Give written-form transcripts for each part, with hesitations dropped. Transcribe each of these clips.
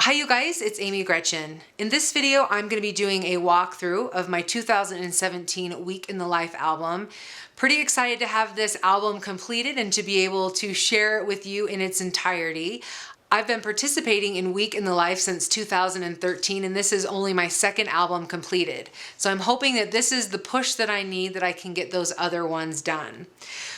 Hi you guys, it's Amy Gretchen. In this video, I'm going to be doing a walkthrough of my 2017 Week in the Life album. Pretty excited to have this album completed and to be able to share it with you in its entirety. I've been participating in Week in the Life since 2013, and this is only my second album completed. So I'm hoping that this is the push that I need that I can get those other ones done.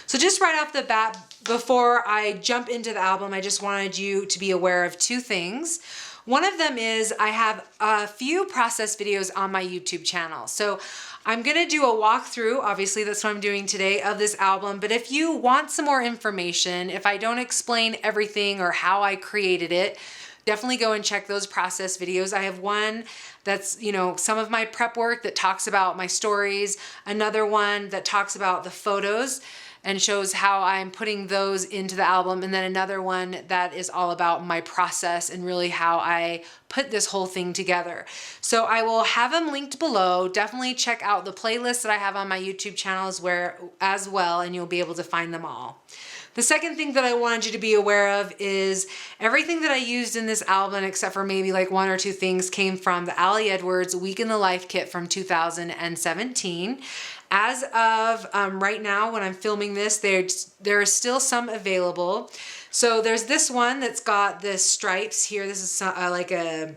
So just right off the bat, before I jump into the album, I just wanted you to be aware of two things. One of them is I have a few process videos on my YouTube channel. So I'm gonna do a walkthrough, obviously that's what I'm doing today, of this album, but if you want some more information, if I don't explain everything or how I created it, definitely go and check those process videos. I have one that's, some of my prep work that talks about my stories, another one that talks about the photos and shows how I'm putting those into the album, and then another one that is all about my process and really how I put this whole thing together. So I will have them linked below. Definitely check out the playlist that I have on my YouTube channels as well, and you'll be able to find them all. The second thing that I wanted you to be aware of is everything that I used in this album, except for maybe like one or two things, came from the Ali Edwards Week in the Life kit from 2017. As of right now, when I'm filming this, there is still some available. So there's this one that's got the stripes here. This is like a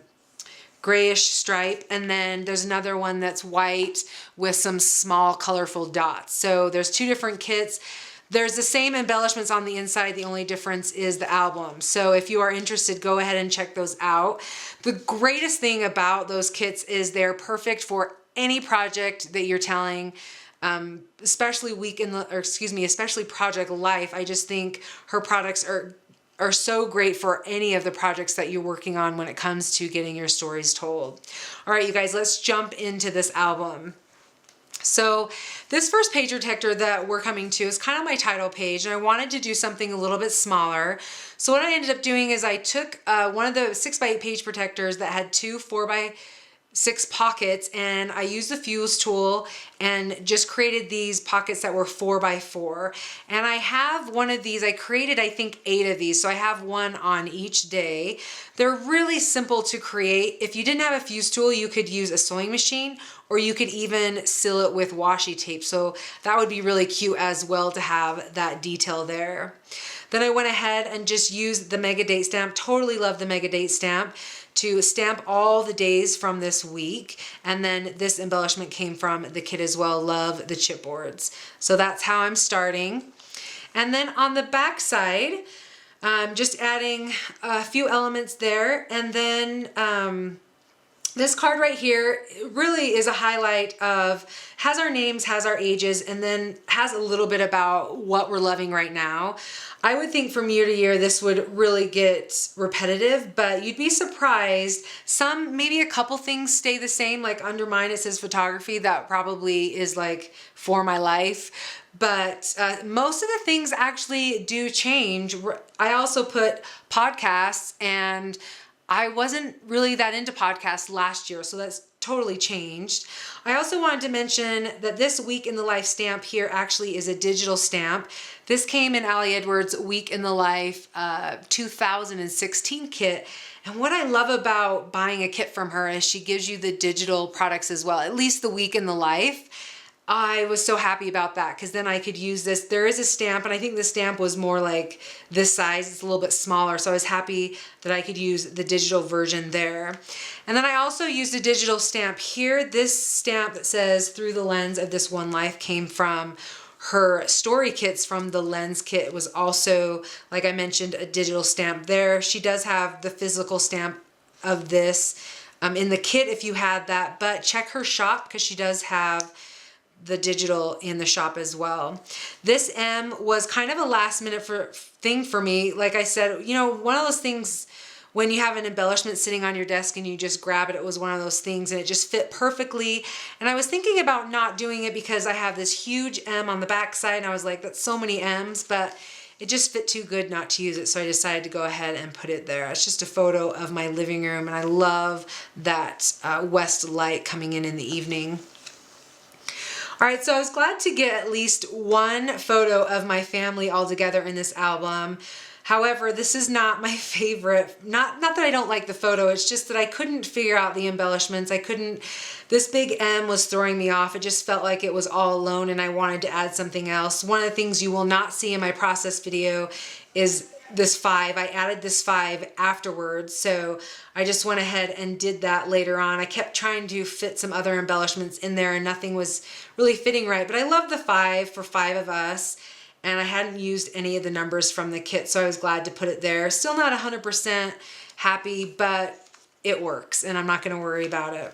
grayish stripe, and then there's another one that's white with some small colorful dots. So there's two different kits. There's the same embellishments on the inside. The only difference is the album. So if you are interested, go ahead and check those out. The greatest thing about those kits is they're perfect for any project that you're telling, especially especially Project Life. I just think her products are so great for any of the projects that you're working on when it comes to getting your stories told. All right, you guys, let's jump into this album. So this first page protector that we're coming to is kind of my title page, and I wanted to do something a little bit smaller. So what I ended up doing is I took one of the 6x8 page protectors that had two 4x6 pockets, and I used the fuse tool and just created these pockets that were 4x4. And I have one of these, I created I think 8 of these, so I have one on each day. They're really simple to create. If you didn't have a fuse tool, you could use a sewing machine, or you could even seal it with washi tape. So that would be really cute as well to have that detail there. Then I went ahead and just used the mega date stamp. Totally love the mega date stamp to stamp all the days from this week. And then this embellishment came from the kit as well. Love the chipboards. So that's how I'm starting. And then on the back side, just adding a few elements there. And then this card right here really is a highlight of, has our names, has our ages, and then has a little bit about what we're loving right now. I would think from year to year this would really get repetitive, but you'd be surprised. Maybe a couple things stay the same, like under mine it says photography. That probably is like for my life. But most of the things actually do change. I also put podcasts, and I wasn't really that into podcasts last year, so that's totally changed. I also wanted to mention that this Week in the Life stamp here actually is a digital stamp. This came in Ali Edwards' Week in the Life 2016 kit. And what I love about buying a kit from her is she gives you the digital products as well, at least the Week in the Life. I was so happy about that because then I could use this. There is a stamp, and I think the stamp was more like this size. It's a little bit smaller, so I was happy that I could use the digital version there. And then I also used a digital stamp here. This stamp that says "Through the Lens of This One Life" came from her story kits from the Lens kit. It was also, like I mentioned, a digital stamp there. She does have the physical stamp of this in the kit if you had that, but check her shop because she does have the digital in the shop as well. This M was kind of a last minute thing for me. Like I said, one of those things when you have an embellishment sitting on your desk and you just grab it, it was one of those things and it just fit perfectly. And I was thinking about not doing it because I have this huge M on the back side, and I was like, that's so many M's, but it just fit too good not to use it, so I decided to go ahead and put it there. It's just a photo of my living room, and I love that west light coming in the evening. All right, so I was glad to get at least one photo of my family all together in this album. However, this is not my favorite. Not that I don't like the photo, it's just that I couldn't figure out the embellishments. This big M was throwing me off. It just felt like it was all alone and I wanted to add something else. One of the things you will not see in my process video is this 5. I added this 5 afterwards, so I just went ahead and did that later on. I kept trying to fit some other embellishments in there and nothing was really fitting right, but I love the 5 for 5 of us. And I hadn't used any of the numbers from the kit, so I was glad to put it there. Still not 100% happy, but it works, and I'm not gonna worry about it.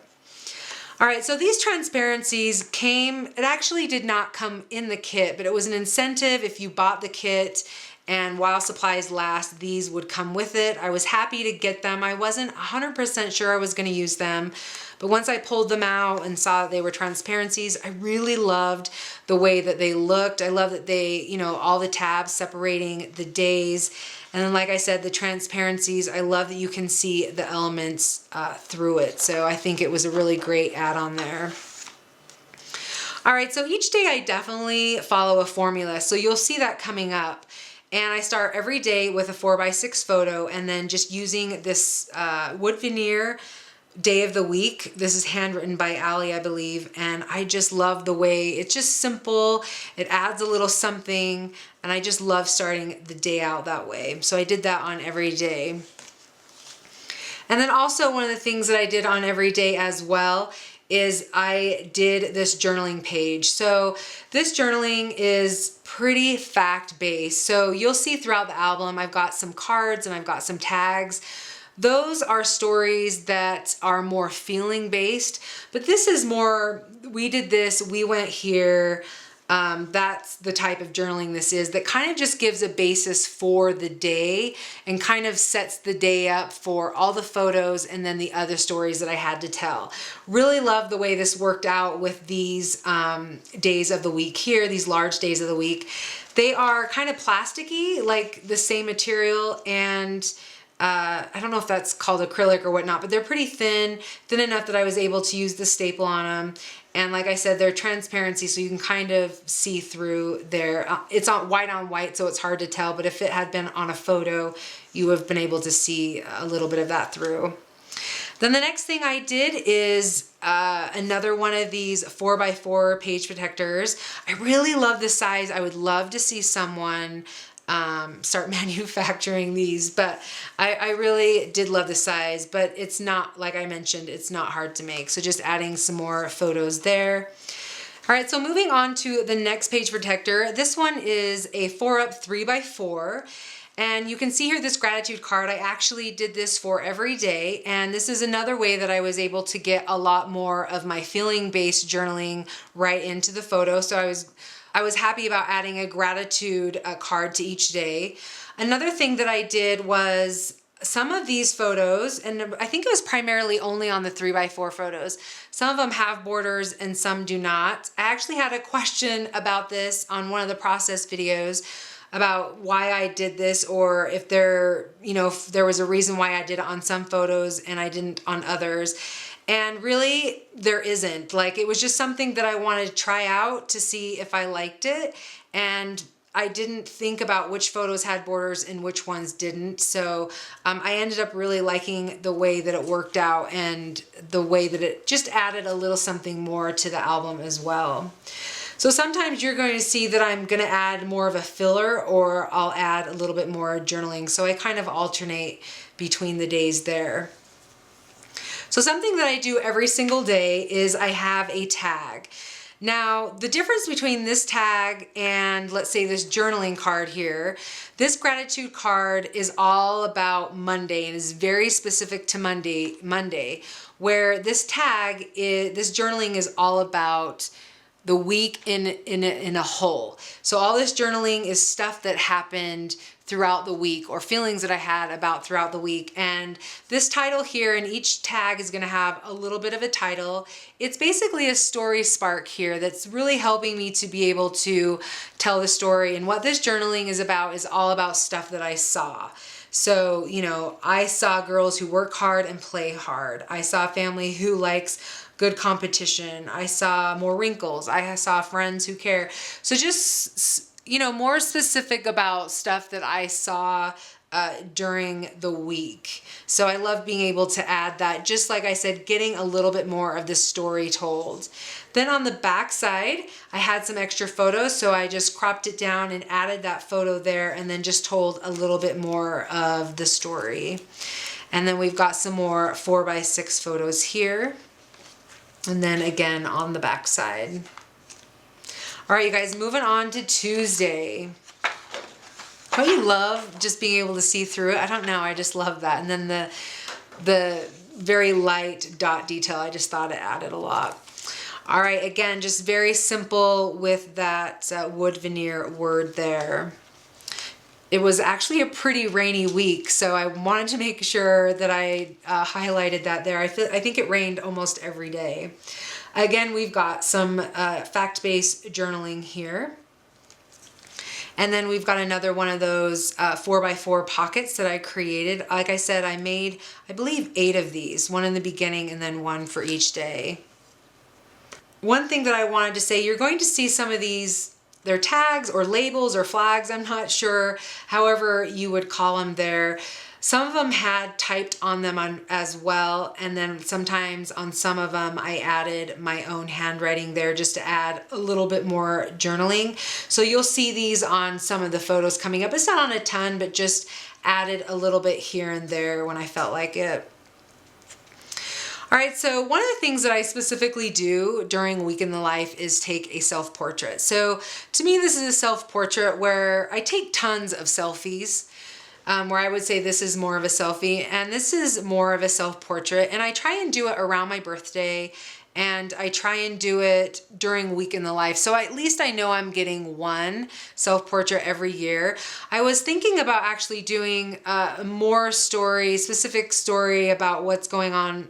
All right, so these transparencies came, it actually did not come in the kit, but it was an incentive if you bought the kit, and while supplies last, these would come with it. I was happy to get them. I wasn't 100% sure I was gonna use them, but once I pulled them out and saw that they were transparencies, I really loved the way that they looked. I love that they, you know, all the tabs separating the days. And then like I said, the transparencies, I love that you can see the elements through it. So I think it was a really great add-on there. All right, so each day I definitely follow a formula. So you'll see that coming up. And I start every day with a 4x6 photo and then just using this wood veneer day of the week. This is handwritten by Allie, I believe, and I just love the way it's just simple. It adds a little something, and I just love starting the day out that way. So I did that on every day. And then also one of the things that I did on every day as well is I did this journaling page. So this journaling is pretty fact-based. So you'll see throughout the album, I've got some cards and I've got some tags. Those are stories that are more feeling based, but this is more, we did this, we went here. That's the type of journaling this is, that kind of just gives a basis for the day and kind of sets the day up for all the photos and then the other stories that I had to tell. Really love the way this worked out with these days of the week here, these large days of the week. They are kind of plasticky, like the same material, and I don't know if that's called acrylic or whatnot, but they're pretty thin enough that I was able to use the staple on them. And like I said, they're transparency, so you can kind of see through there. It's on white, so it's hard to tell, but if it had been on a photo, you would have been able to see a little bit of that through. Then the next thing I did is another one of these 4x4 page protectors. I really love this size. I would love to see someone start manufacturing these, but I really did love the size, but it's not, like I mentioned, it's not hard to make. So just adding some more photos there. All right, so moving on to the next page protector. This one is a 4-up 3x4. And you can see here this gratitude card. I actually did this for every day, and this is another way that I was able to get a lot more of my feeling-based journaling right into the photo. So I was happy about adding a gratitude card to each day. Another thing that I did was some of these photos, and I think it was primarily only on the 3x4 photos, some of them have borders and some do not. I actually had a question about this on one of the process videos about why I did this, or if there was a reason why I did it on some photos and I didn't on others. And really, there isn't. Like, it was just something that I wanted to try out to see if I liked it. And I didn't think about which photos had borders and which ones didn't. So I ended up really liking the way that it worked out and the way that it just added a little something more to the album as well. So sometimes you're going to see that I'm going to add more of a filler, or I'll add a little bit more journaling. So I kind of alternate between the days there. So something that I do every single day is I have a tag. Now, the difference between this tag and, let's say, this journaling card here, this gratitude card is all about Monday and is very specific to Monday, where this tag is, this journaling is all about the week in a whole. So all this journaling is stuff that happened throughout the week, or feelings that I had about throughout the week. And this title here, and each tag is gonna have a little bit of a title. It's basically a story spark here that's really helping me to be able to tell the story. And what this journaling is all about stuff that I saw. So, you know, I saw girls who work hard and play hard. I saw a family who likes good competition. I saw more wrinkles. I saw friends who care. So just more specific about stuff that I saw during the week. So I love being able to add that, just like I said, getting a little bit more of the story told. Then on the back side, I had some extra photos, so I just cropped it down and added that photo there, and then just told a little bit more of the story. And then we've got some more 4x6 photos here. And then again on the back side. All right, you guys, moving on to Tuesday. Don't you love just being able to see through it? I don't know, I just love that. And then the very light dot detail, I just thought it added a lot. All right, again, just very simple with that wood veneer word there. It was actually a pretty rainy week, so I wanted to make sure that I highlighted that there. I think it rained almost every day. Again, we've got some fact-based journaling here. And then we've got another one of those 4x4 pockets that I created. Like I said, I made, I believe, 8 of these, one in the beginning and then one for each day. One thing that I wanted to say, you're going to see some of these, they're tags or labels or flags, I'm not sure, however you would call them there. Some of them had typed on them as well, and then sometimes on some of them I added my own handwriting there just to add a little bit more journaling. So you'll see these on some of the photos coming up. It's not on a ton, but just added a little bit here and there when I felt like it. All right, so one of the things that I specifically do during Week in the Life is take a self-portrait. So to me, this is a self-portrait where I take tons of selfies. Where I would say this is more of a selfie and this is more of a self-portrait, and I try and do it around my birthday, and I try and do it during Week in the Life. So at least I know I'm getting one self-portrait every year. I was thinking about actually doing a more specific story about what's going on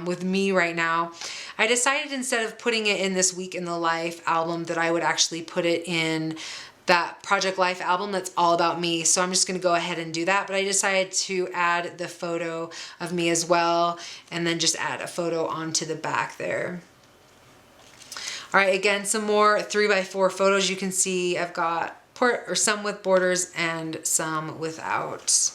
with me right now. I decided instead of putting it in this Week in the Life album that I would actually put it in that Project Life album that's all about me. So I'm just gonna go ahead and do that. But I decided to add the photo of me as well, and then just add a photo onto the back there. All right, again, some more 3x4 photos. You can see I've got some with borders and some without.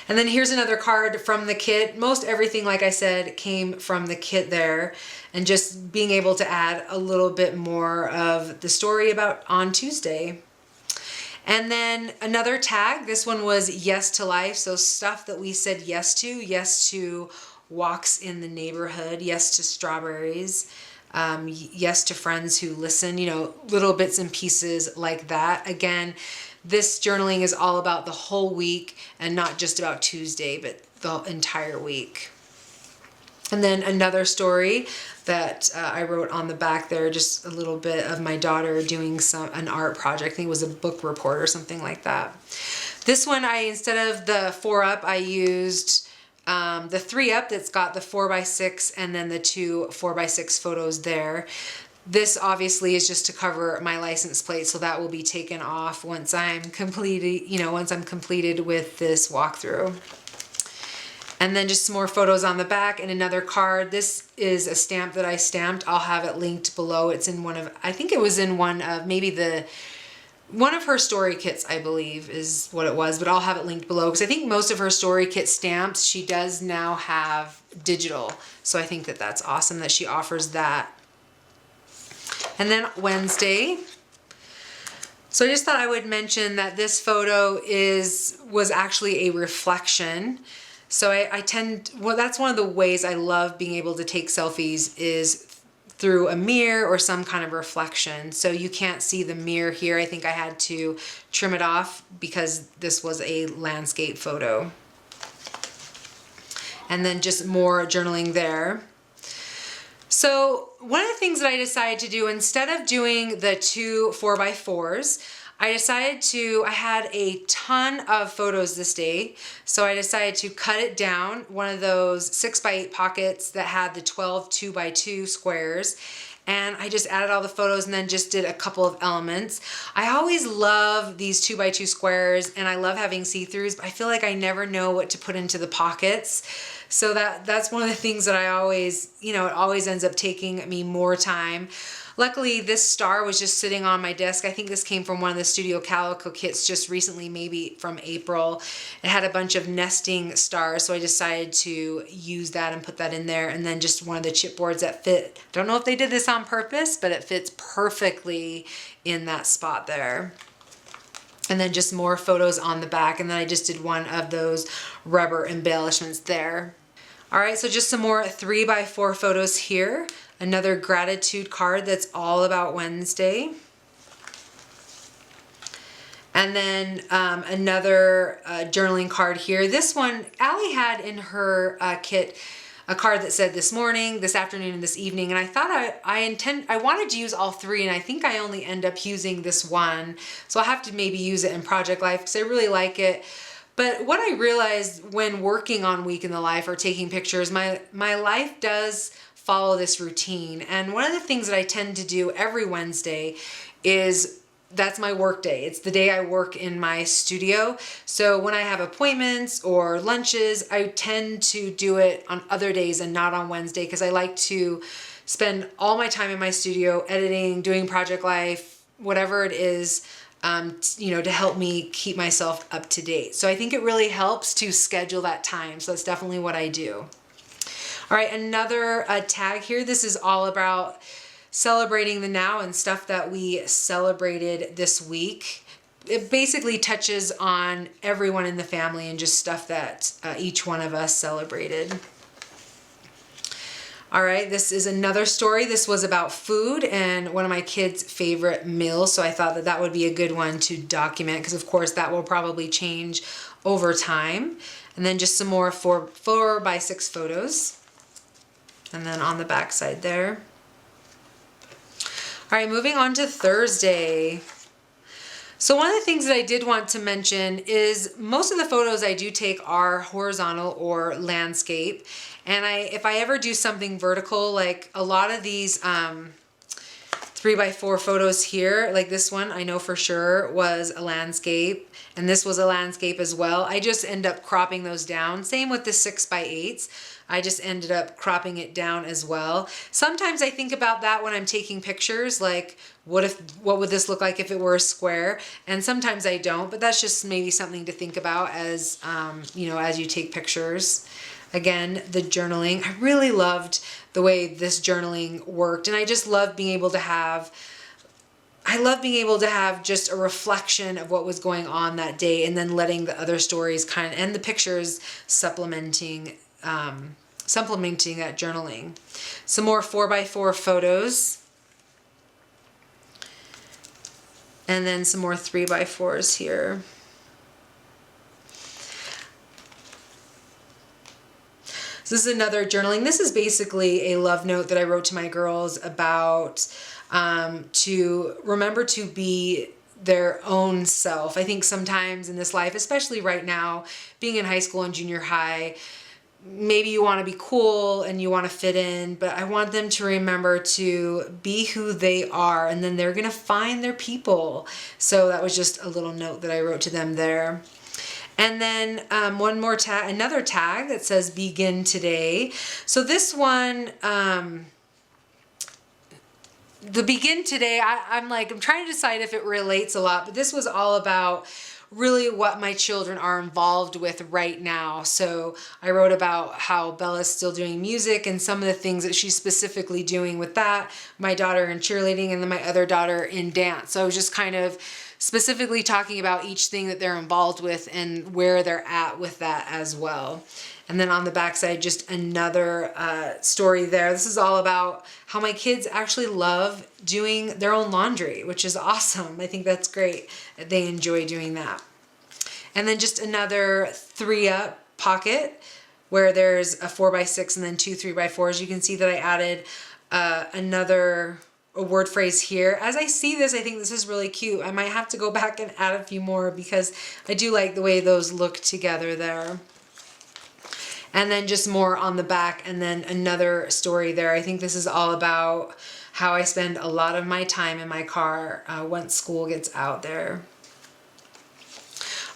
And then here's another card from the kit. Most everything, like I said, came from the kit there, and just being able to add a little bit more of the story about on Tuesday. And then another tag, this one was yes to life. So stuff that we said yes to walks in the neighborhood, yes to strawberries, yes to friends who listen, little bits and pieces like that. Again, this journaling is all about the whole week and not just about Tuesday, but the entire week. And then another story that I wrote on the back there, just a little bit of my daughter doing an art project. I think it was a book report or something like that. This one, instead of the 4-up, I used the 3-up that's got the 4x6 and then the 2 4x6 photos there. This obviously is just to cover my license plate, so that will be taken off once I'm completed, once I'm completed with this walkthrough. And then just some more photos on the back and another card. This is a stamp that I stamped. I'll have it linked below. It's in I think it was in one of one of her story kits, I believe is what it was, but I'll have it linked below because I think most of her story kit stamps she does now have digital. So I think that that's awesome that she offers that. And then Wednesday. So I just thought I would mention that this photo was actually a reflection. So that's one of the ways I love being able to take selfies is through a mirror or some kind of reflection. So you can't see the mirror here. I think I had to trim it off because this was a landscape photo. And then just more journaling there. So one of the things that I decided to do, instead of doing the 2 4x4s, I had a ton of photos this day, so I decided to cut it down, one of those 6x8 pockets that had the 12 2x2 squares, and I just added all the photos and then just did a couple of elements. I always love these 2x2 squares, and I love having see-throughs, but I feel like I never know what to put into the pockets. So that's one of the things that I always, it always ends up taking me more time. Luckily, this star was just sitting on my desk. I think this came from one of the Studio Calico kits just recently, maybe from April. It had a bunch of nesting stars, so I decided to use that and put that in there. And then just one of the chipboards that fit. Don't know if they did this on purpose, but it fits perfectly in that spot there. And then just more photos on the back. And then I just did one of those rubber embellishments there. All right, so just some more 3x4 photos here. Another gratitude card that's all about Wednesday. And then another journaling card here. This one, Allie had in her kit a card that said this morning, this afternoon, and this evening. And I thought I wanted to use all three, and I think I only end up using this one. So I'll have to maybe use it in Project Life because I really like it. But what I realized when working on Week in the Life or taking pictures, my life does follow this routine. And one of the things that I tend to do every Wednesday is that's my work day. It's the day I work in my studio. So when I have appointments or lunches, I tend to do it on other days and not on Wednesday because I like to spend all my time in my studio editing, doing Project Life, whatever it is, to help me keep myself up to date. So I think it really helps to schedule that time. So that's definitely what I do. All right, another tag here. This is all about celebrating the now and stuff that we celebrated this week. It basically touches on everyone in the family and just stuff that each one of us celebrated. All right, this is another story. This was about food and one of my kids' favorite meals. So I thought that that would be a good one to document because of course that will probably change over time. And then just some more 4x6 photos. And then on the back side there. All right, moving on to Thursday. So one of the things that I did want to mention is most of the photos I do take are horizontal or landscape. And if I ever do something vertical, like a lot of these 3x4 photos here, like this one, I know for sure was a landscape, and this was a landscape as well. I just end up cropping those down. Same with the 6x8s. I just ended up cropping it down as well. Sometimes I think about that when I'm taking pictures, like what would this look like if it were a square? And sometimes I don't, but that's just maybe something to think about as as you take pictures. Again, the journaling. I really loved the way this journaling worked, and I just love being able to have just a reflection of what was going on that day, and then letting the other stories and the pictures supplementing that journaling. Some more 4x4 photos. And then some more 3x4s here. So this is another journaling. This is basically a love note that I wrote to my girls about to remember to be their own self. I think sometimes in this life, especially right now, being in high school and junior high, maybe you want to be cool and you want to fit in, but I want them to remember to be who they are, and then they're going to find their people. So that was just a little note that I wrote to them there. And then one more tag, another tag that says begin today. So this one, the begin today, I'm trying to decide if it relates a lot, but this was all about really what my children are involved with right now. So I wrote about how Bella's still doing music and some of the things that she's specifically doing with that, my daughter in cheerleading, and then my other daughter in dance. So I was just kind of specifically talking about each thing that they're involved with and where they're at with that as well. And then on the backside, just another story there. This is all about how my kids actually love doing their own laundry, which is awesome. I think that's great. They enjoy doing that. And then just another 3-up pocket where there's a 4x6 and then 2 3x4s. You can see that I added another word phrase here. As I see this, I think this is really cute. I might have to go back and add a few more because I do like the way those look together there. And then just more on the back, and then another story there. I think this is all about how I spend a lot of my time in my car once school gets out there.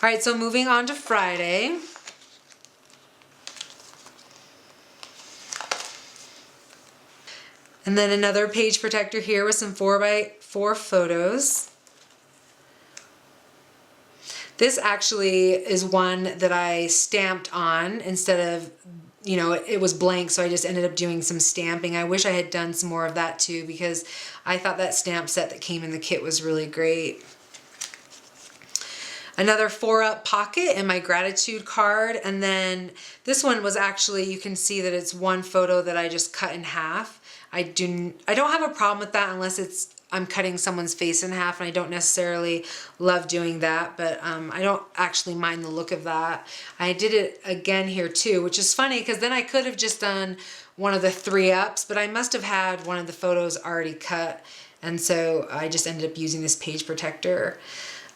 All right, so moving on to Friday. And then another page protector here with some 4x4 photos. This actually is one that I stamped on instead of, you know, it was blank, so I just ended up doing some stamping. I wish I had done some more of that too, because I thought that stamp set that came in the kit was really great. Another 4-up pocket and my gratitude card. And then this one was actually, you can see that it's one photo that I just cut in half. I don't have a problem with that unless I'm cutting someone's face in half, and I don't necessarily love doing that, but I don't actually mind the look of that. I did it again here too, which is funny because then I could have just done one of the 3-ups, but I must have had one of the photos already cut, and so I just ended up using this page protector.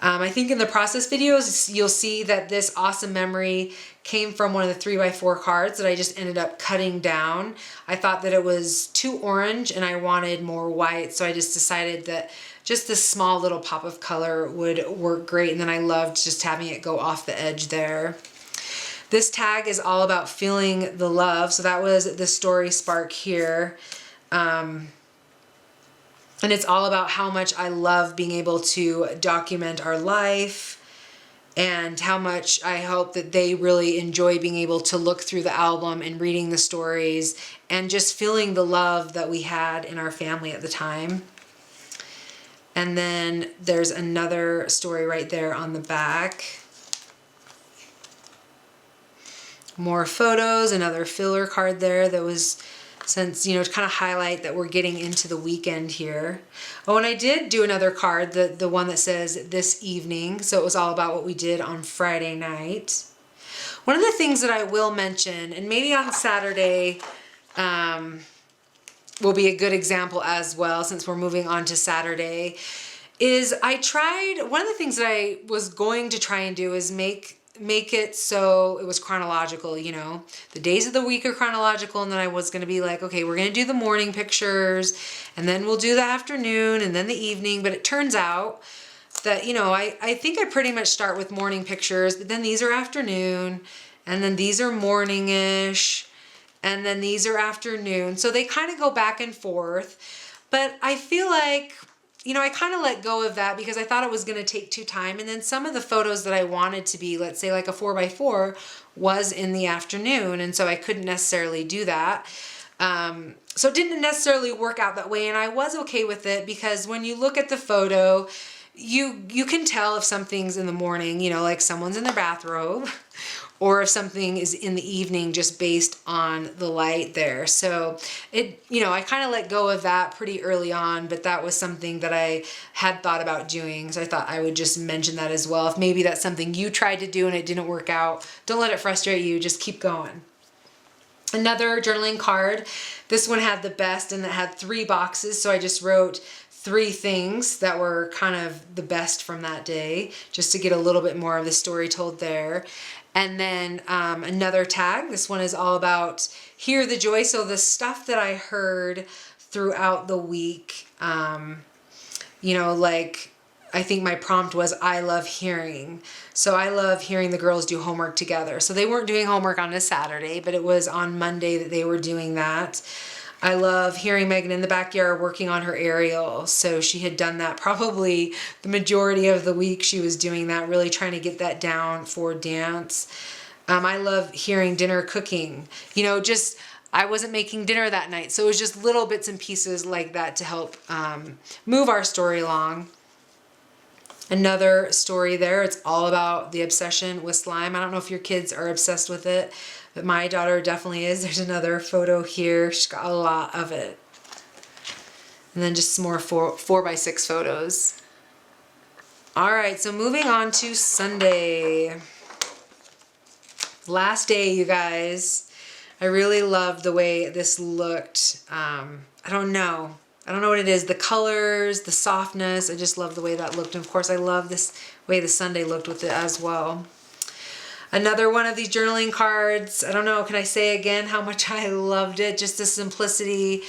I think in the process videos, you'll see that this awesome memory came from one of the 3x4 cards that I just ended up cutting down. I thought that it was too orange and I wanted more white, so I just decided that just this small little pop of color would work great, and then I loved just having it go off the edge there. This tag is all about feeling the love, so that was the story spark here. And it's all about how much I love being able to document our life, and how much I hope that they really enjoy being able to look through the album and reading the stories and just feeling the love that we had in our family at the time. And then there's another story right there on the back. More photos, another filler card there that was, since, you know, to kind of highlight that we're getting into the weekend here. Oh, and I did do another card, the one that says this evening. So it was all about what we did on Friday night. One of the things that I will mention, and maybe on Saturday will be a good example as well, since we're moving on to Saturday, is one of the things that I was going to try and do is make it so it was chronological, you know. The days of the week are chronological, and then I was going to be like, okay, we're going to do the morning pictures, and then we'll do the afternoon, and then the evening. But it turns out that, you know, I think I pretty much start with morning pictures, but then these are afternoon, and then these are morning-ish, and then these are afternoon. So they kind of go back and forth. But I feel like, you know, I kind of let go of that because I thought it was going to take too time. And then some of the photos that I wanted to be, let's say like a 4x4, was in the afternoon. And so I couldn't necessarily do that. So it didn't necessarily work out that way. And I was okay with it because when you look at the photo, you can tell if something's in the morning, you know, like someone's in their bathrobe, or if something is in the evening just based on the light there. So it, you know, I kind of let go of that pretty early on, but that was something that I had thought about doing. So I thought I would just mention that as well. If maybe that's something you tried to do and it didn't work out, don't let it frustrate you, just keep going. Another journaling card. This one had the best, and it had 3 boxes. So I just wrote 3 things that were kind of the best from that day, just to get a little bit more of the story told there. And then another tag. This one is all about hear the joy. So the stuff that I heard throughout the week, you know, like I think my prompt was I love hearing. So I love hearing the girls do homework together. So they weren't doing homework on a Saturday, but it was on Monday that they were doing that. I love hearing Megan in the backyard working on her aerial. So she had done that probably the majority of the week. She was doing that, really trying to get that down for dance. I love hearing dinner cooking. You know, just I wasn't making dinner that night. So it was just little bits and pieces like that to help move our story along. Another story there, it's all about the obsession with slime. I don't know if your kids are obsessed with it, but my daughter definitely is. There's another photo here. She's got a lot of it. And then just some more 4x6 photos. All right, so moving on to Sunday. Last day, you guys. I really loved the way this looked. I don't know what it is. The colors, the softness. I just love the way that looked. And of course, I love this way the Sunday looked with it as well. Another one of these journaling cards. I don't know, can I say again how much I loved it? Just the simplicity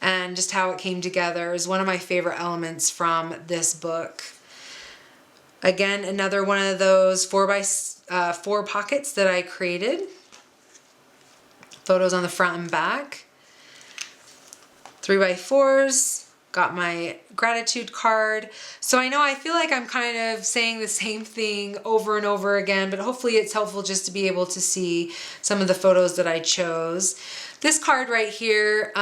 and just how it came together is one of my favorite elements from this book. Again, another one of those 4x4 pockets that I created. Photos on the front and back. 3x4s. Got my gratitude card. So I feel like I'm kind of saying the same thing over and over again, but hopefully it's helpful just to be able to see some of the photos that I chose. This card right here,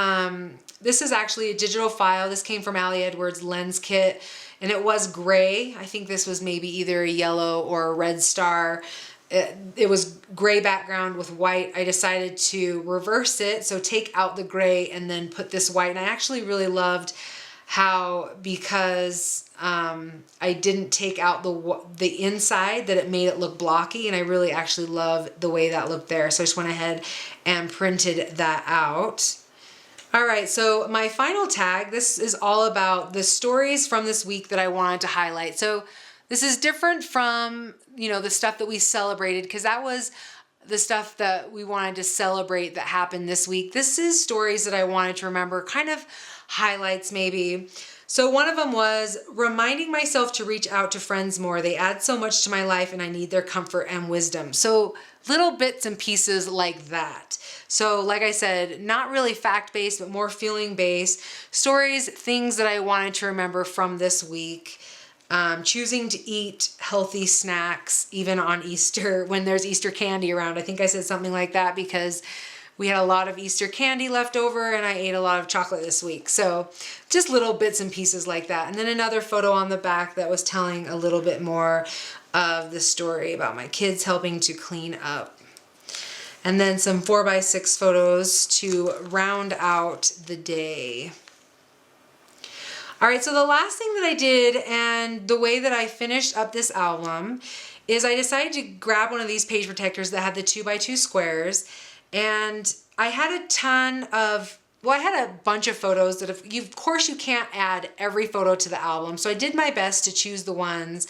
this is actually a digital file. This came from Ali Edwards' lens kit, and it was gray. I think this was maybe either a yellow or a red star. It was gray background with white. I decided to reverse it, so take out the gray and then put this white. And I actually really loved how, because I didn't take out the inside, that it made it look blocky, and I really actually love the way that looked there. So I just went ahead and printed that out. All right, so my final tag, this is all about the stories from this week that I wanted to highlight. So this is different from, the stuff that we celebrated, because that was the stuff that we wanted to celebrate that happened this week. This is stories that I wanted to remember, kind of highlights maybe. So one of them was reminding myself to reach out to friends more. They add so much to my life and I need their comfort and wisdom. So little bits and pieces like that. So like I said, not really fact-based, but more feeling-based. Stories, things that I wanted to remember from this week. Choosing to eat healthy snacks, even on Easter, when there's Easter candy around. I think I said something like that because we had a lot of Easter candy left over and I ate a lot of chocolate this week. So just little bits and pieces like that. And then another photo on the back that was telling a little bit more of the story about my kids helping to clean up. And then some 4x6 photos to round out the day. All right, so the last thing that I did, and the way that I finished up this album, is I decided to grab one of these page protectors that had the 2x2 squares. And I had a ton of, I had a bunch of photos that of course you can't add every photo to the album. So I did my best to choose the ones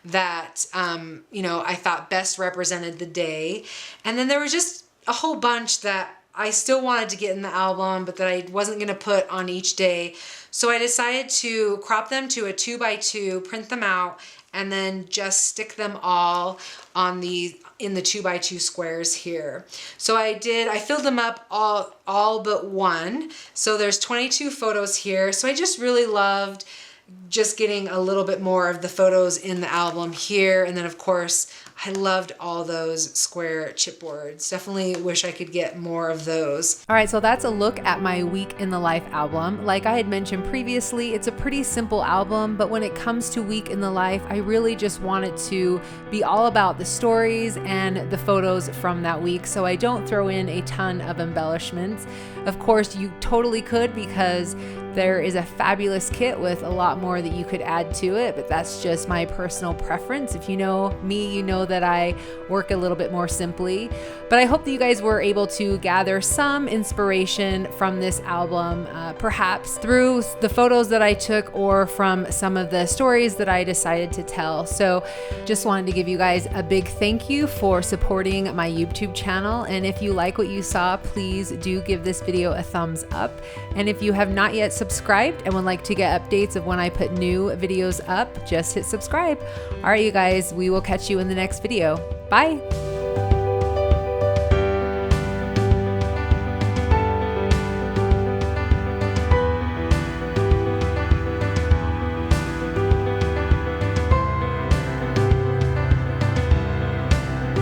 that, I thought best represented the day. And then there was just a whole bunch that I still wanted to get in the album, but that I wasn't going to put on each day. So I decided to crop them to a 2x2, print them out, and then just stick them all in the 2x2 squares here. So I filled them up all but one. So there's 22 photos here. So I just really loved just getting a little bit more of the photos in the album here. And then of course, I loved all those square chipboards. Definitely wish I could get more of those. All right, so that's a look at my Week in the Life album. Like I had mentioned previously, it's a pretty simple album, but when it comes to Week in the Life, I really just want it to be all about the stories and the photos from that week, so I don't throw in a ton of embellishments. Of course, you totally could, because there is a fabulous kit with a lot more that you could add to it, but that's just my personal preference. If you know me, you know that I work a little bit more simply. But I hope that you guys were able to gather some inspiration from this album, perhaps through the photos that I took or from some of the stories that I decided to tell. So just wanted to give you guys a big thank you for supporting my YouTube channel. And if you like what you saw, please do give this video a thumbs up. And if you have not yet subscribed and would like to get updates of when I put new videos up, just hit subscribe. All right, you guys, we will catch you in the next video. Bye.